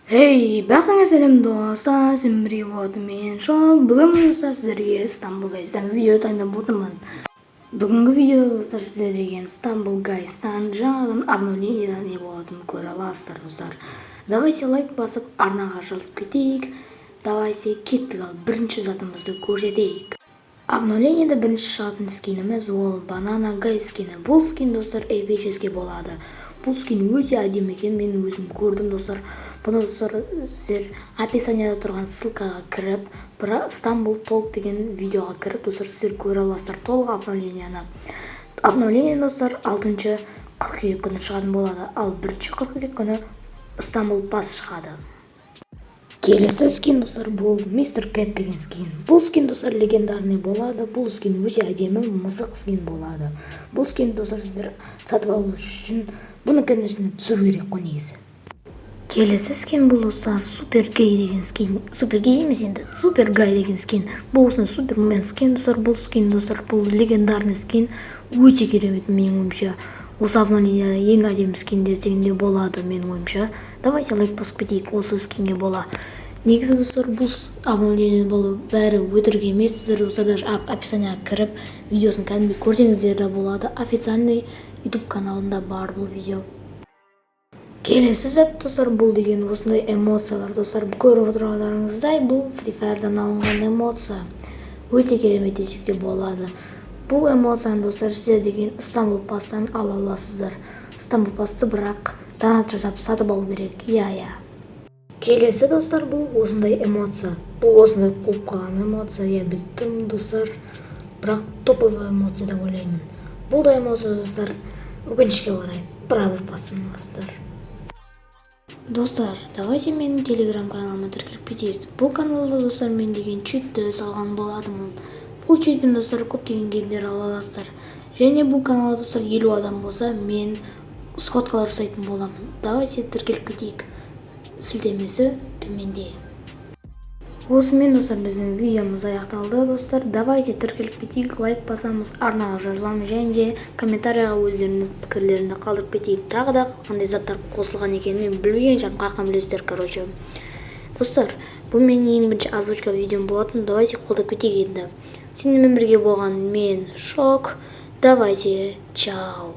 Hey, бақытыңа сәлем достар, сен бірге болады мен Шок. Бүгін достар сіздерге Стамбул Гайстан видео дайындап отырмын. Бүгінгі видеода достар сіздер деген Стамбул Гайстан жаңадан обновлениедан не болатынын көре аласыздар достар. Давайте лайк басып арнаға жазылып кетейік. Давайте кеттік, ал бірінші затымызды көрсетейік. Обновлениеде бірінші шығатын скиніміз ол Banana Guy скині. Бұл скин достар эпический болады. Бұл скин өте әдемі екен, мен өзім көрдім достар. Бұны достар сіздер описанияда тұрған ссылкаға кіріп, Стамбул толк деген видеоға кіріп, достар сіздер көре аласыздар толық обновленияны. Обновление достар 6 қыркүйек күні шығатын болады, ал 1 қыркүйек күні Стамбул пас шығады. Келесі скин достар бұл Mr. Cat деген скин. Бұл скин достар легендарный болады. Бұл скин өте әдемі мысық скин болады. Бұл скин достар сіздер сатып алу үшін бұны кәдімгісіне түсіру керек қой негізі. Келесі скин бұл достар Супер Гей деген скин. Супер Гей емес енді, Супер Гай деген скин. Бұл осындай Супермен скин достар. Бұл скин достар бұл легендарный скин. Өте керемет менің ойымша. Осы обновление ең әдемі скиндер дегенде болады менің ойымша. Давайте лайк басып кетейік осы скинге бола. Негізі достар бұл обновление бұл бәрі өтірік емес. Сіздер достар описанияға кіріп видеосын кәдімгі көрсеңіздер де болады. Официальный YouTube каналында бар бұл видео. Келесі зат достар бұл деген осындай эмоциялар достар. Көріп отырғандарыңыздай бұл Free Fire'дан алынған эмоция. Өте керемет десек те болады. Бұл эмоцияны достар сіздер деген Стамбул пастан ала аласыздар. Стамбул пасты бірақ донат жасап сатып алу керек. Иә. Келесі достар бұл осындай эмоция. Бұл осындай қуып қалған эмоция. Я білттім достар. Бірақ топовый эмоция деп ойлаймын. Бұл да эмоция достар өкінішке орай правда пастан аласыздар. Достар, давайте менің телеграм каналыма тіркеліп кетейік. Бұл каналда достар мен деген читті салған болатынмын. Бұл читпен достар көптеген геймдер ала аласыздар. Және бұл каналда достар 50 адам болса, мен сходкалар жасайтын боламын. Давайте тіркеліп кетейік. Сілтемесі төменде. Осымен достар біздің видеомыз аяқталды достар. Давайте тіркеліп кетейік, лайк басамыз, арнаға жазыламыз және комментарияға өздерінің пікірлерін қалдырып кетейік. Тағы да қандай заттар қосылған екенін мен білген жағын қаққан білесіздер, короче. Достар, бұл менің ең бірінші озвучка видеом болатын. Давайте қолдап кетейік енді. Сенімен бірге болған мен Шок. Давайте, чао.